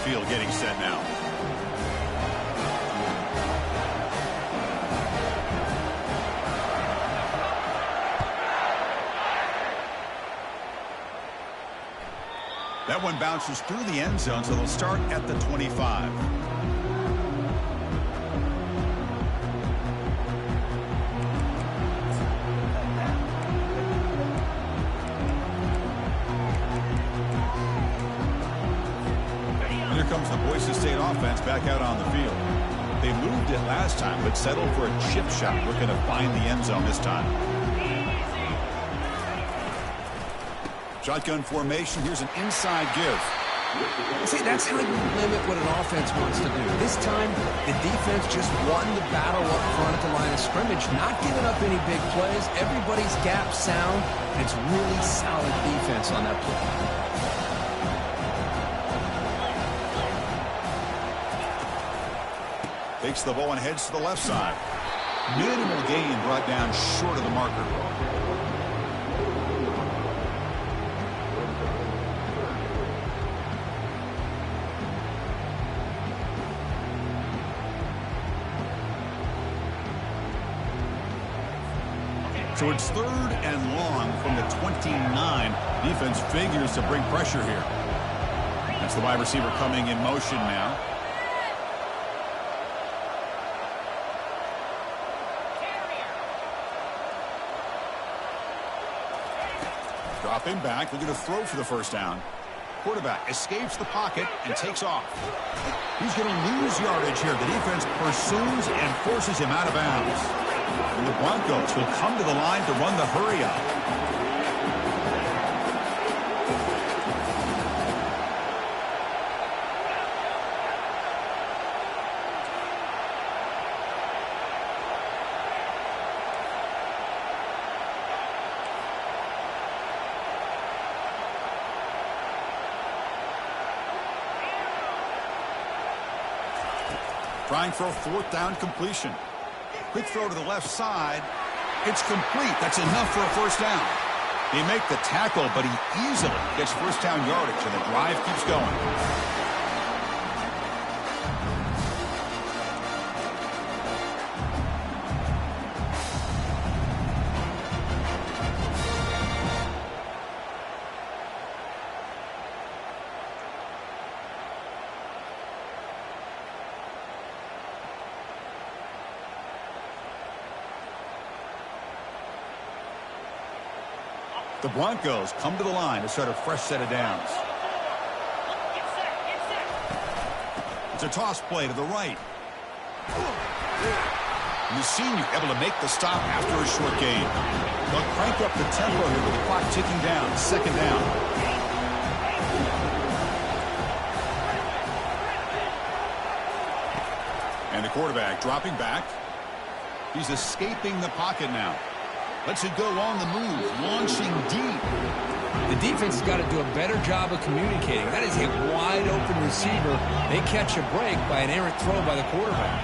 field getting set now. That one bounces through the end zone, so they'll start at the 25. Here comes the Boise State offense back out on the field. They moved it last time, but settled for a chip shot. Looking to find the end zone this time. Shotgun formation. Here's an inside give. See, that's how you limit what an offense wants to do. This time, the defense just won the battle up front at the line of scrimmage, not giving up any big plays. Everybody's gap sound, and it's really solid defense on that play. Takes the ball and heads to the left side. Minimal gain brought down short of the marker. So it's 3rd and long from the 29. Defense figures to bring pressure here. That's the wide receiver coming in motion now. Dropping back, looking to throw for the first down. Quarterback escapes the pocket and takes off. He's going to lose yardage here. The defense pursues and forces him out of bounds. And the Broncos will come to the line to run the hurry up. Trying for a 4th down completion. Quick throw to the left side. It's complete. That's enough for a first down. They make the tackle, but he easily gets first down yardage, and the drive keeps going. The Broncos come to the line to start a fresh set of downs. It's a toss play to the right. The senior able to make the stop after a short gain. They'll crank up the tempo here with the clock ticking down. 2nd down. And the quarterback dropping back. He's escaping the pocket now. Lets it go on the move, launching deep. The defense has got to do a better job of communicating. That is a wide-open receiver. They catch a break by an errant throw by the quarterback.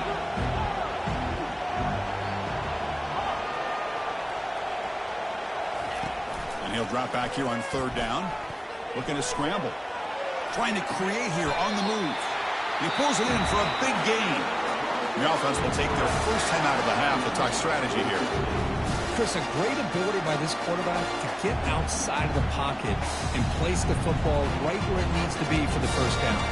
And he'll drop back here on 3rd down. Looking to scramble. Trying to create here on the move. He pulls it in for a big gain. The offense will take their first time out of the half to talk strategy here. Chris, a great ability by this quarterback to get outside of the pocket and place the football right where it needs to be for the first down.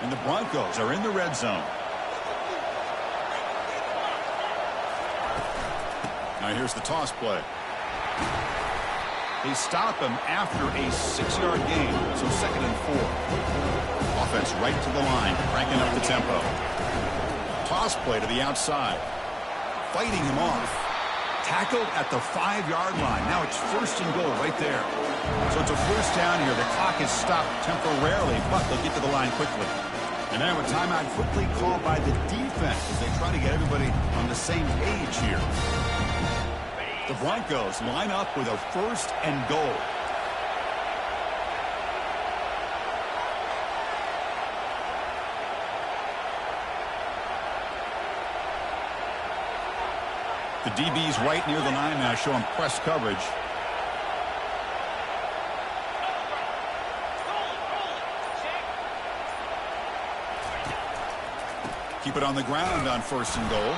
And the Broncos are in the red zone. Now here's the toss play. They stop him after a 6-yard gain, so 2nd and 4. Offense right to the line, cranking up the tempo. Toss play to the outside. Fighting him off. Tackled at the 5-yard line. Now it's 1st and goal right there. So it's a first down here. The clock is stopped temporarily, but they'll get to the line quickly. And now a timeout quickly called by the defense as they try to get everybody on the same page here. The Broncos line up with a 1st and goal. The DB's right near the line now, showing press coverage. Keep it on the ground on 1st and goal.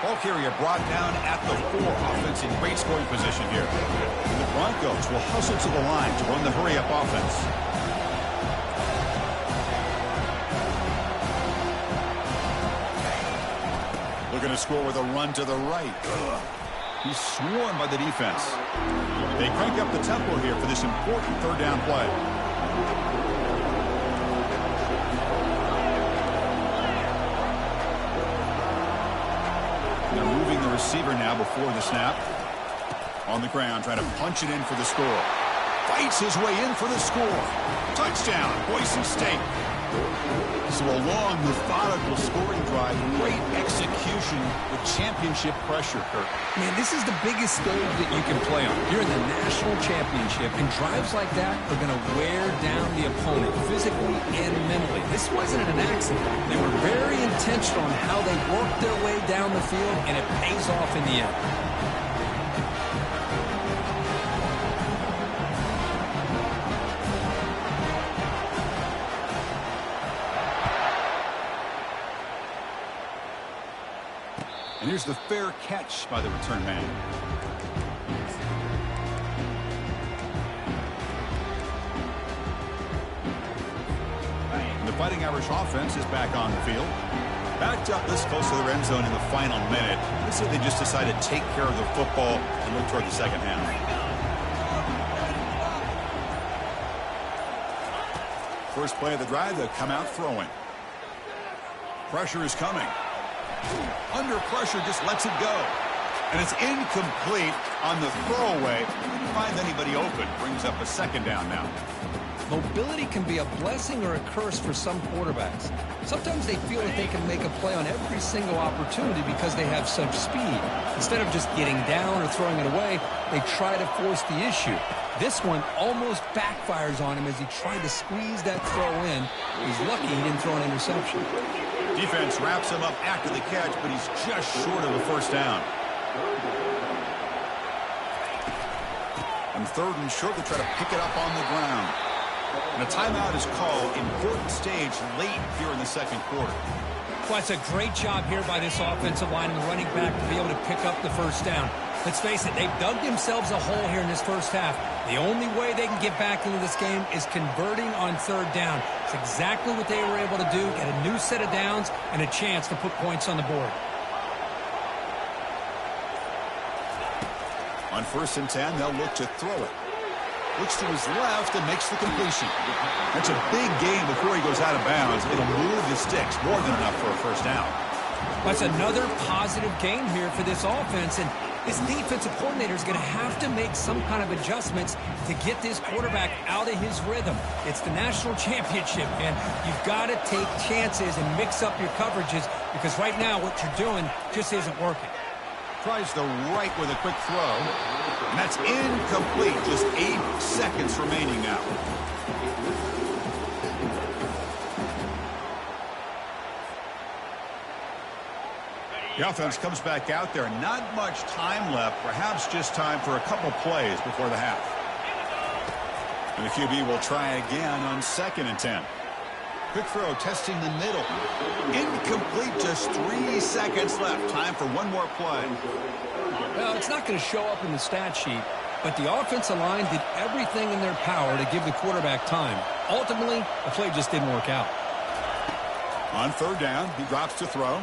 Ball carrier brought down at the 4. Offense in great scoring position here. And the Broncos will hustle to the line to run the hurry-up offense. Looking to score with a run to the right. He's swarmed by the defense. They crank up the tempo here for this important 3rd down play. They're moving the receiver now before the snap. On the ground, trying to punch it in for the score. Fights his way in for the score. Touchdown, Boise State. So a long, methodical scoring drive. Great execution with championship pressure, Kirk. Man, this is the biggest stage that you can play on. You're in the national championship, and drives like that are going to wear down the opponent physically and mentally. This wasn't an accident. They were very intentional on how they worked their way down the field, and it pays off in the end. And here's the fair catch by the return man. And the Fighting Irish offense is back on the field. Backed up this close to the end zone in the final minute. Looks like they just decided to take care of the football and look toward the second half. First play of the drive, they'll come out throwing. Pressure is coming. Under pressure, just lets it go. And it's incomplete on the throwaway. Didn't find anybody open. Brings up a 2nd down now. Mobility can be a blessing or a curse for some quarterbacks. Sometimes they feel that they can make a play on every single opportunity because they have such speed. Instead of just getting down or throwing it away, they try to force the issue. This one almost backfires on him as he tried to squeeze that throw in. He's lucky he didn't throw an interception. Defense wraps him up after the catch, but he's just short of a 1st down. On 3rd and short, they try to pick it up on the ground. And a timeout is called. Important stage late here in the 2nd quarter. Well, it's a great job here by this offensive line and the running back to be able to pick up the 1st down. Let's face it, they've dug themselves a hole here in this 1st half. The only way they can get back into this game is converting on 3rd down. It's exactly what they were able to do, get a new set of downs and a chance to put points on the board. On 1st and 10, they'll look to throw it. Looks to his left and makes the completion. That's a big gain before he goes out of bounds. It'll move the sticks more than enough for a 1st down. That's another positive gain here for this offense, and this defensive coordinator is going to have to make some kind of adjustments to get this quarterback out of his rhythm. It's the national championship, and you've got to take chances and mix up your coverages because right now what you're doing just isn't working. Tries the right with a quick throw, and that's incomplete. Just 8 seconds remaining now. The offense comes back out there. Not much time left. Perhaps just time for a couple plays before the half. And the QB will try again on 2nd and 10. Quick throw, testing the middle. Incomplete, just 3 seconds left. Time for one more play. Well, it's not going to show up in the stat sheet, but the offensive line did everything in their power to give the quarterback time. Ultimately, the play just didn't work out. On 3rd down, he drops to throw.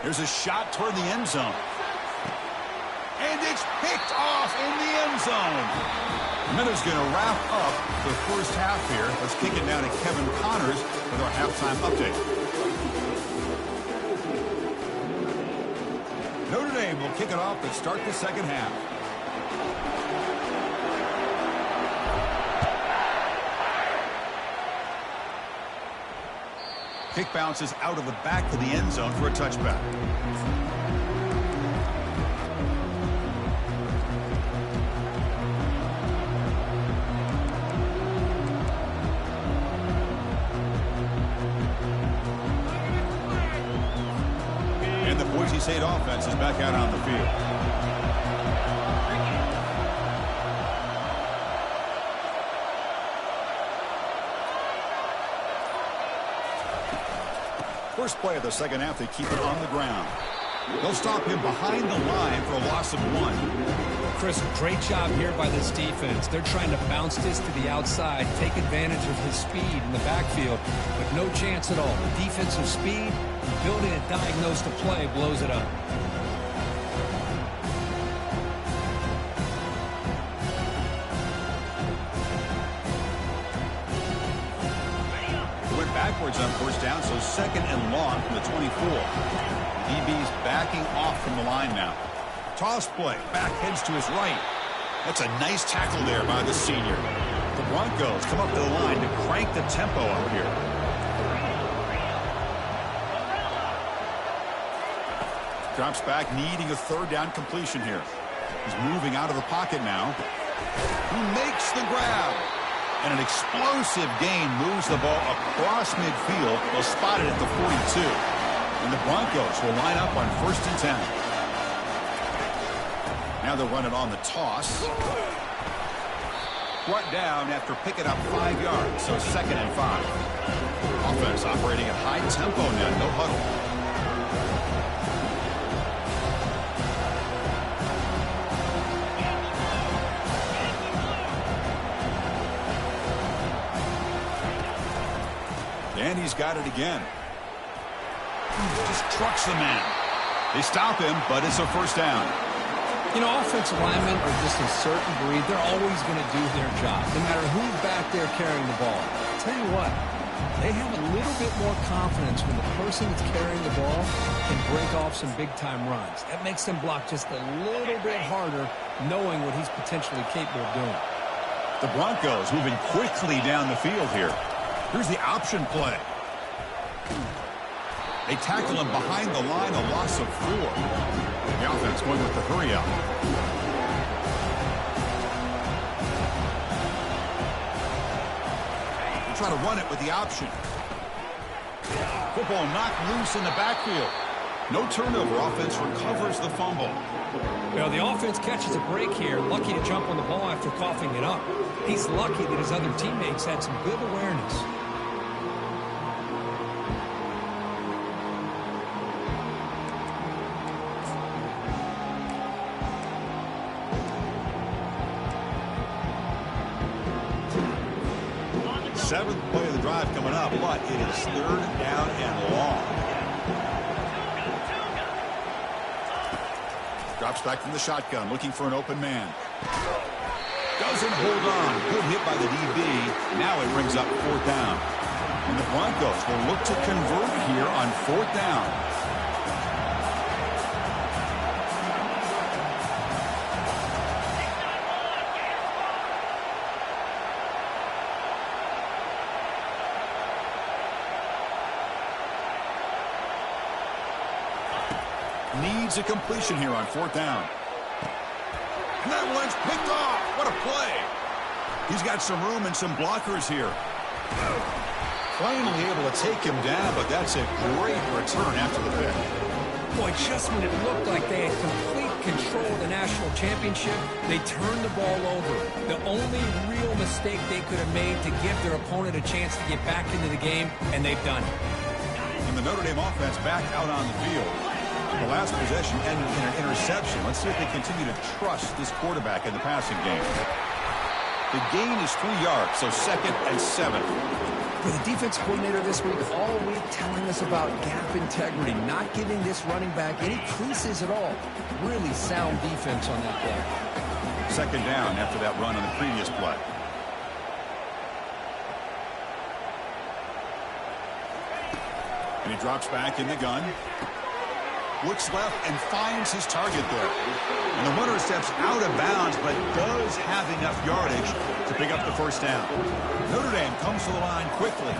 Here's a shot toward the end zone. And it's picked off in the end zone. Minutes going to wrap up the 1st half here. Let's kick it down to Kevin Connors with our halftime update. Notre Dame will kick it off and start the 2nd half. Kick bounces out of the back of the end zone for a touchback. And the Boise State offense is back out on the field. First play of the second half, they keep it on the ground. They'll stop him behind the line for a loss of 1. Chris, great job here by this defense. They're trying to bounce this to the outside, take advantage of his speed in the backfield, but no chance at all. The defensive speed, the ability to diagnose the play blows it up. He went backwards on first down, so second and long from the 24. DB's backing off from the line now. Toss play, back heads to his right. That's a nice tackle there by the senior. The Broncos come up to the line to crank the tempo up here. Drops back, needing a third down completion here. He's moving out of the pocket now. He makes the grab. And an explosive gain moves the ball across midfield. They'll spot it at the 42. And the Broncos will line up on 1st and 10. Now they'll run it on the toss. Brought down after picking up 5 yards, so 2nd and 5. Offense operating at high tempo now, no huddle. And he's got it again. Just trucks the man. They stop him, but it's a first down. You know, offensive linemen are just a certain breed. They're always going to do their job, no matter who's back there carrying the ball. I'll tell you what, they have a little bit more confidence when the person that's carrying the ball can break off some big-time runs. That makes them block just a little bit harder, knowing what he's potentially capable of doing. The Broncos moving quickly down the field here. Here's the option play. They tackle him behind the line, a loss of 4. The offense going with the hurry up. They try to run it with the option. Football knocked loose in the backfield. No turnover. Offense recovers the fumble. Well, the offense catches a break here. Lucky to jump on the ball after coughing it up. He's lucky that his other teammates had some good awareness. Seventh play of the drive coming up, but it is 3rd down and long. Drops back from the shotgun, looking for an open man. Doesn't hold on. Good hit by the DB. Now it brings up 4th down. And the Broncos will look to convert here on 4th down. Needs a completion here on 4th down. And that one's picked off. What a play. He's got some room and some blockers here. Finally able to take him down, but that's a great return after the pick. Boy, just when it looked like they had complete control of the national championship, they turned the ball over. The only real mistake they could have made to give their opponent a chance to get back into the game, and they've done it. And the Notre Dame offense back out on the field. The last possession ended in an interception. Let's see if they continue to trust this quarterback in the passing game. The gain is 3 yards, so 2nd and 7. For the defense coordinator this week, all week telling us about gap integrity, not giving this running back any creases at all. Really sound defense on that play. 2nd down after that run on the previous play. And he drops back in the gun. Looks left and finds his target there. And the runner steps out of bounds, but does have enough yardage to pick up the 1st down. Notre Dame comes to the line quickly.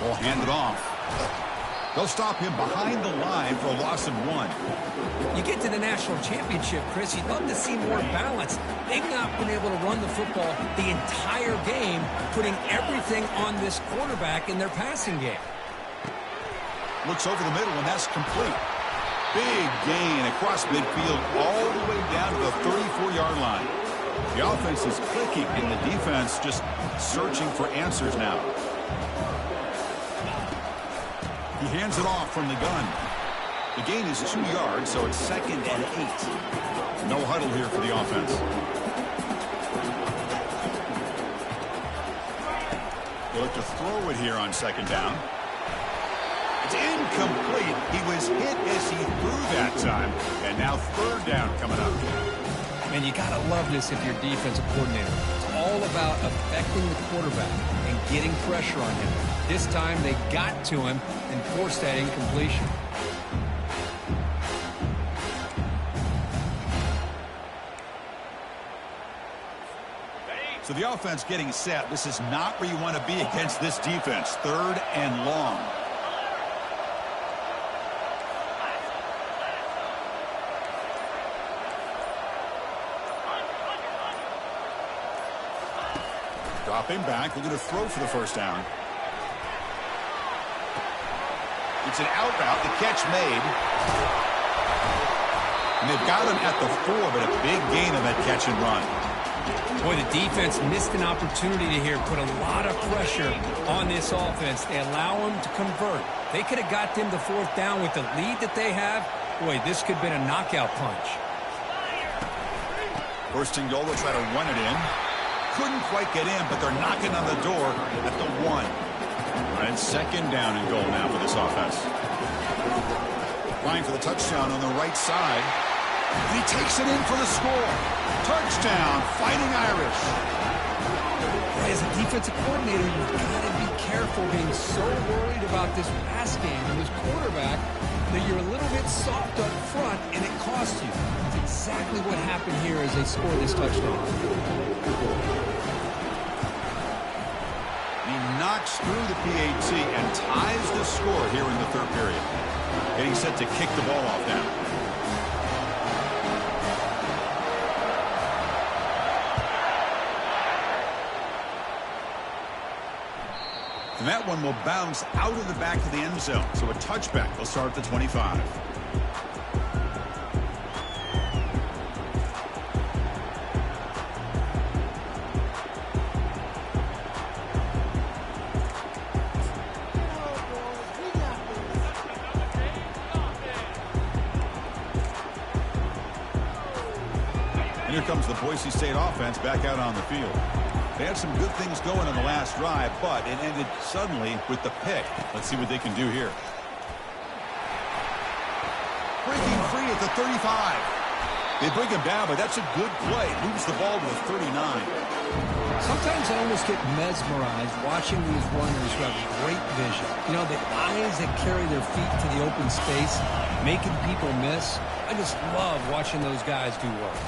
Ball handed off. They'll stop him behind the line for a loss of 1. You get to the national championship, Chris, you'd love to see more balance. They've not been able to run the football the entire game, putting everything on this quarterback in their passing game. Looks over the middle, and that's complete. Big gain across midfield all the way down to the 34-yard line. The offense is clicking, and the defense just searching for answers now. He hands it off from the gun. The gain is 2 yards, so it's 2nd and 8. No huddle here for the offense. They look to throw it here on 2nd down. It's incomplete. He was hit as he threw that time. And now 3rd down coming up. Man, you got to love this if you're defensive coordinator. It's all about affecting the quarterback and getting pressure on him. This time they got to him and forced that incompletion. So the offense getting set. This is not where you want to be against this defense. 3rd and long. Dropping back. We're going to throw for the 1st down. It's an out route. The catch made. And they've got him at the 4, but a big gain on that catch and run. Boy, the defense missed an opportunity to here put a lot of pressure on this offense. They allow them to convert. They could have got them to 4th down with the lead that they have. Boy, this could have been a knockout punch. 1st and goal. They'll try to run it in. Couldn't quite get in, but they're knocking on the door at the 1. All right, 2nd down and goal now for this offense. Line for the touchdown on the right side. And he takes it in for the score. Touchdown, Fighting Irish. As a defensive coordinator, you've got to be careful being so worried about this pass game and this quarterback that you're a little bit soft up front and it costs you. That's exactly what happened here as they score this touchdown. He knocks through the PAT and ties the score here in the 3rd period. Getting set to kick the ball off now. And that one will bounce out of the back of the end zone. So a touchback will start at the 25. And here comes the Boise State offense back out on the field. They had some good things going on the last drive, but it ended suddenly with the pick. Let's see what they can do here. Breaking free at the 35. They bring him down, but that's a good play. Moves the ball to the 39. Sometimes I almost get mesmerized watching these runners who have great vision. You know, the eyes that carry their feet to the open space, making people miss. I just love watching those guys do work.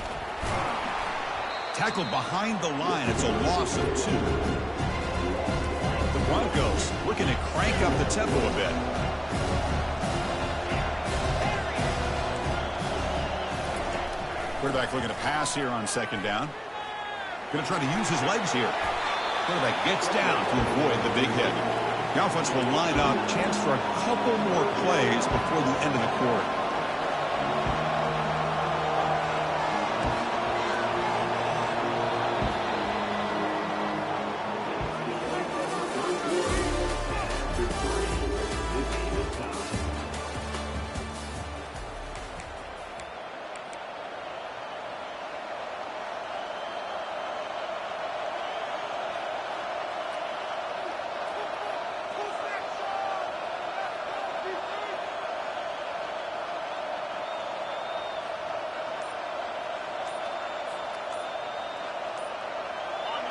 Tackled behind the line. It's a loss of 2. The Broncos looking to crank up the tempo a bit. Quarterback looking to pass here on 2nd down. Going to try to use his legs here. Quarterback gets down to avoid the big hit. The offense will line up. Chance for a couple more plays before the end of the quarter.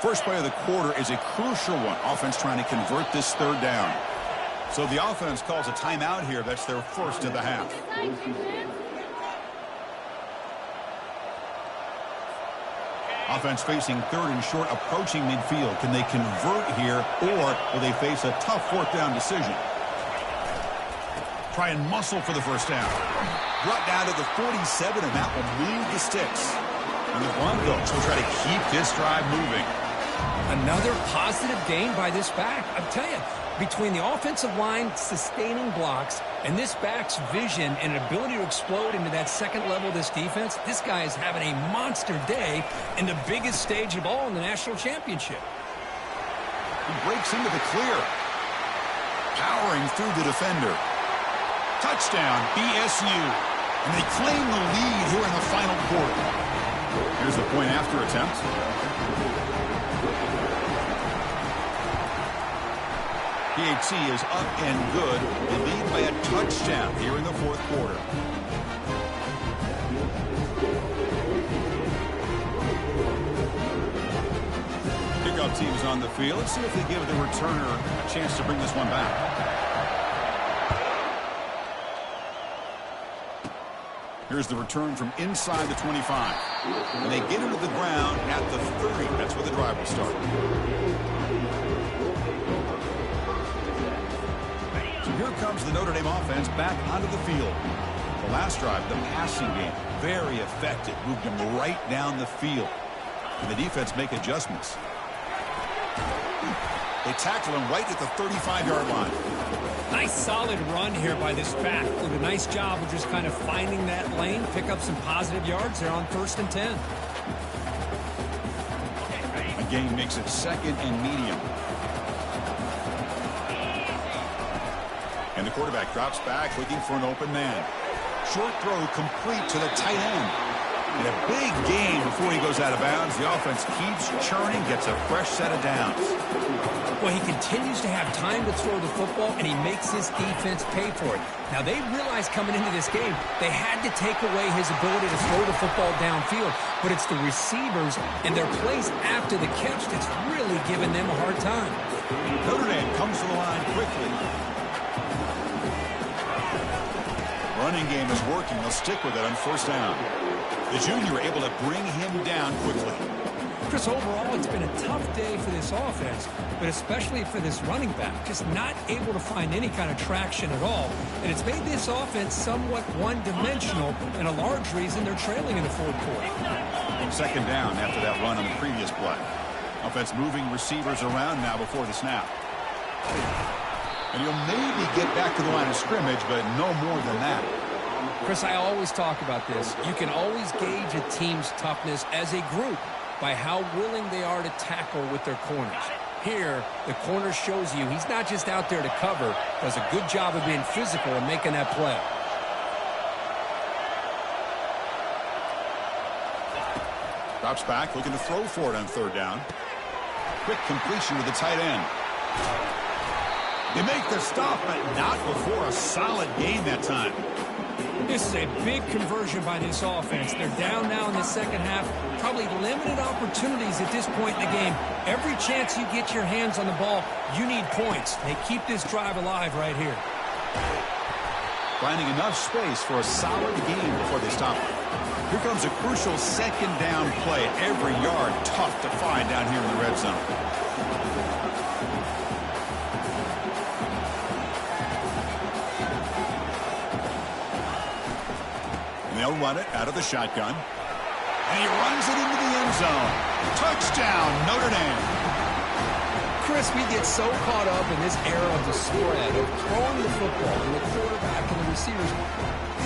First play of the quarter is a crucial one. Offense trying to convert this 3rd down. So the offense calls a timeout here. That's their 1st of the half. Offense facing 3rd and short, approaching midfield. Can they convert here, or will they face a tough 4th down decision? Try and muscle for the 1st down. Brought down to the 47, and that will move the sticks. And the Broncos will try to keep this drive moving. Another positive gain by this back. I'm telling you, between the offensive line sustaining blocks and this back's vision and ability to explode into that 2nd level of this defense, this guy is having a monster day in the biggest stage of all in the national championship. He breaks into the clear. Powering through the defender. Touchdown, BSU. And they claim the lead here in the final quarter. Here's the point after attempt. PAT is up and good. They lead by a touchdown here in the fourth quarter. Kickoff team is on the field. Let's see if they give the returner a chance to bring this one back. Here's the return from inside the 25. And they get into the ground at the 30. That's where the drive will start. So here comes the Notre Dame offense back onto the field. The last drive, the passing game, very effective. Moved them right down the field. And the defense make adjustments. They tackle him right at the 35-yard line. Nice solid run here by this back. Did a nice job of just kind of finding that lane, pick up some positive yards there on 1st and 10. A gain makes it 2nd and medium. And the quarterback drops back looking for an open man. Short throw complete to the tight end. And a big gain before he goes out of bounds. The offense keeps churning, gets a fresh set of downs. Well, he continues to have time to throw the football, and he makes his defense pay for it. Now, they realized coming into this game, they had to take away his ability to throw the football downfield. But it's the receivers and their plays after the catch that's really giving them a hard time. Notre Dame comes to the line quickly. Running game is working. They'll stick with it on 1st down. The junior able to bring him down quickly. Chris, overall, it's been a tough day for this offense, but especially for this running back. Just not able to find any kind of traction at all. And it's made this offense somewhat one-dimensional, and a large reason they're trailing in the fourth quarter. 2nd down after that run on the previous play. Offense moving receivers around now before the snap. And he'll maybe get back to the line of scrimmage, but no more than that. Chris, I always talk about this. You can always gauge a team's toughness as a group by how willing they are to tackle with their corners. Here, the corner shows you he's not just out there to cover, does a good job of being physical and making that play. Drops back, looking to throw for it on 3rd down. Quick completion to the tight end. They make the stop, but not before a solid gain that time. This is a big conversion by this offense. They're down now in the second half. Probably limited opportunities at this point in the game. Every chance you get your hands on the ball, you need points. They keep this drive alive right here. Finding enough space for a solid gain before they stop. Here comes a crucial 2nd down play. Every yard tough to find down here in the red zone. They'll run it out of the shotgun. And he runs it into the end zone. Touchdown, Notre Dame. Chris, we get so caught up in this era of the spread, of throwing the football to the quarterback and the receivers.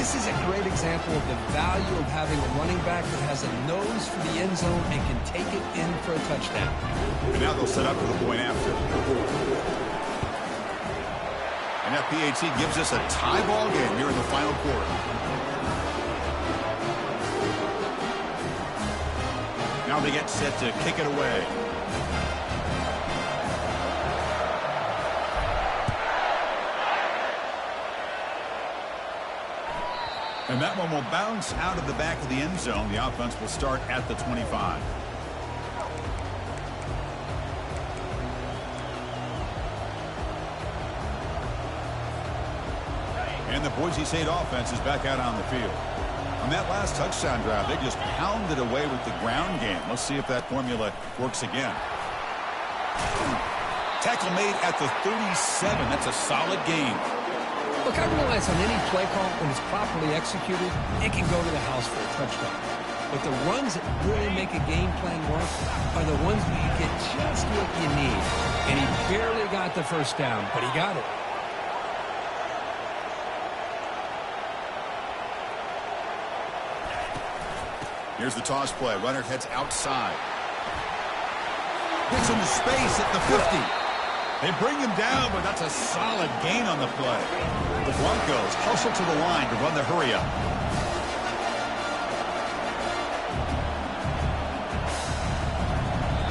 This is a great example of the value of having a running back that has a nose for the end zone and can take it in for a touchdown. And now they'll set up for the point after. And that PAT gives us a tie ball game here in the final quarter. Now they get set to kick it away. And that one will bounce out of the back of the end zone. The offense will start at the 25. And the Boise State offense is back out on the field. On that last touchdown drive, they just pounded away with the ground game. Let's see if that formula works again. Tackle made at the 37. That's a solid gain. Look, I realize on any play call, when it's properly executed, it can go to the house for a touchdown. But the runs that really make a game plan work are the ones where you get just what you need. And he barely got the 1st down, but he got it. Here's the toss play. Runner heads outside. Gets into space at the 50. They bring him down, but that's a solid gain on the play. The Broncos hustle to the line to run the hurry up.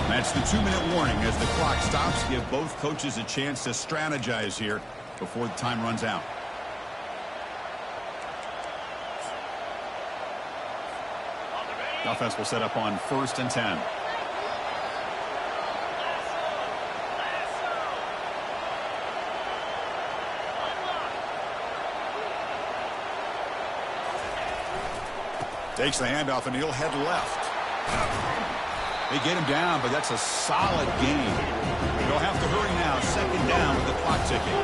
That's the 2-minute warning as the clock stops. Give both coaches a chance to strategize here before the time runs out. The offense will set up on 1st and 10. Takes the handoff and he'll head left. They get him down, but that's a solid gain. They'll have to hurry now. 2nd down with the clock ticking.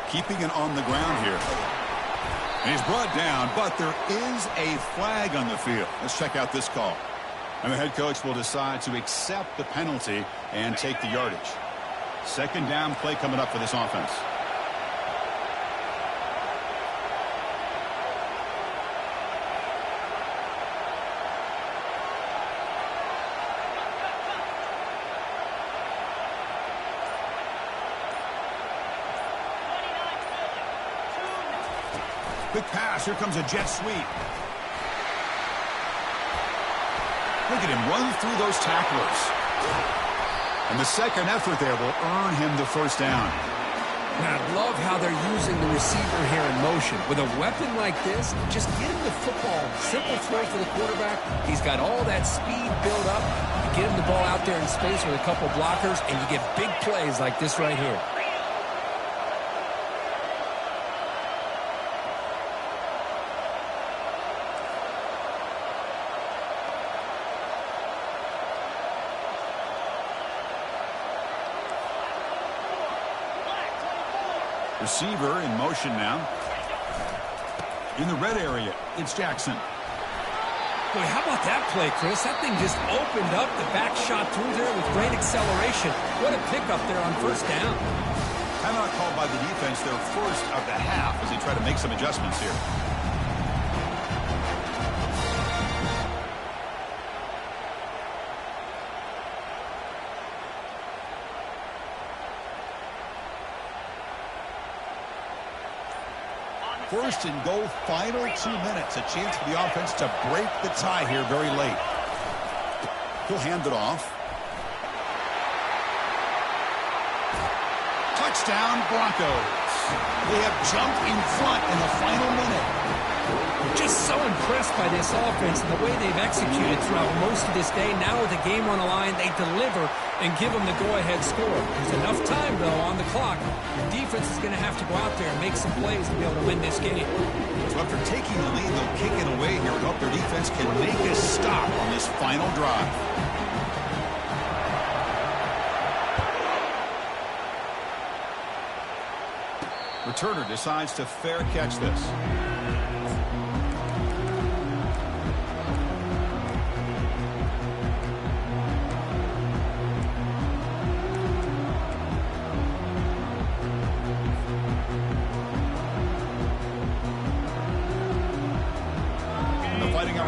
Keeping it on the ground here. And he's brought down, but there is a flag on the field. Let's check out this call. And the head coach will decide to accept the penalty and take the yardage. 2nd down play coming up for this offense. Quick pass. Here comes a jet sweep. Look at him run through those tacklers. And the second effort there will earn him the 1st down. And I love how they're using the receiver here in motion. With a weapon like this, just get him the football. Simple throw for the quarterback. He's got all that speed built up. You get him the ball out there in space with a couple blockers, and you get big plays like this right here. Receiver in motion now. In the red area, it's Jackson. Boy, how about that play, Chris? That thing just opened up. The back shot through there with great acceleration. What a pickup there on 1st down. Timeout called by the defense, their 1st of the half, as they try to make some adjustments here. First and goal, final 2 minutes. A chance for the offense to break the tie here very late. He'll hand it off. Touchdown, Broncos. They have jumped in front in the final minute. Just so impressed by this offense and the way they've executed throughout most of this day. Now with the game on the line, they deliver and give them the go-ahead score. There's enough time, though, on the clock. The defense is going to have to go out there and make some plays to be able to win this game. So after taking the lead, they'll kick it away here and hope their defense can make a stop on this final drive. Returner decides to fair catch this.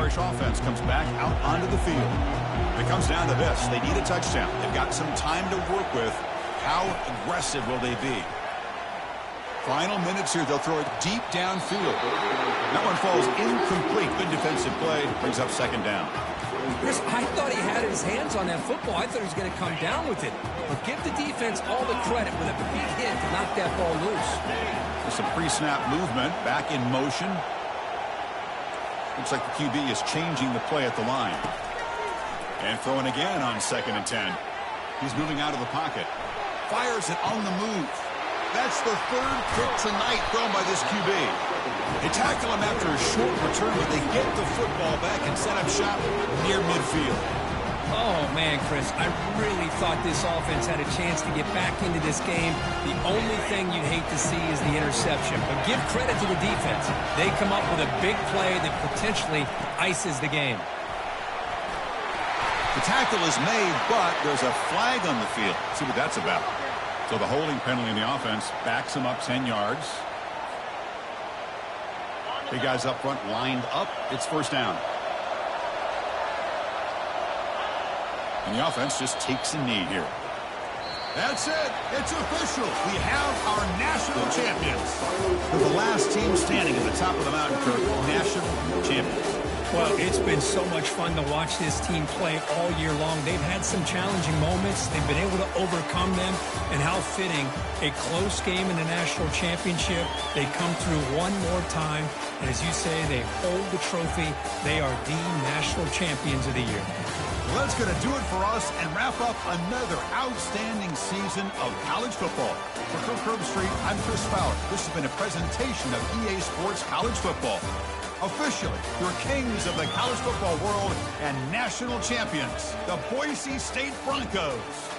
Irish offense comes back out onto the field. It comes down to this. They need a touchdown. They've got some time to work with. How aggressive will they be? Final minutes here. They'll throw it deep downfield. That one falls incomplete. Good defensive play. Brings up 2nd down. Chris, I thought he had his hands on that football. I thought he was going to come down with it. But give the defense all the credit with a big hit to knock that ball loose. There's some pre-snap movement. Back in motion. Looks like the QB is changing the play at the line. And throwing again on 2nd and 10. He's moving out of the pocket. Fires it on the move. That's the 3rd pick tonight thrown by this QB. They tackle him after a short return, but they get the football back and set up shop near midfield. Oh, man, Chris, I really thought this offense had a chance to get back into this game. The only thing you'd hate to see is the interception. But give credit to the defense. They come up with a big play that potentially ices the game. The tackle is made, but there's a flag on the field. Let's see what that's about. So the holding penalty in the offense backs him up 10 yards. Three guys up front lined up. It's first down. And the offense just takes a knee here. That's it. It's official. We have our national champions. They're the last team standing at the top of the mountain, Kirk. National champions. Well, it's been so much fun to watch this team play all year long. They've had some challenging moments. They've been able to overcome them. And how fitting, a close game in the national championship. They come through one more time. And as you say, they hold the trophy. They are the national champions of the year. Well, that's going to do it for us and wrap up another outstanding season of college football. For Kirk Herbstreit, I'm Chris Fowler. This has been a presentation of EA Sports College Football. Officially, your kings of the college football world and national champions, the Boise State Broncos.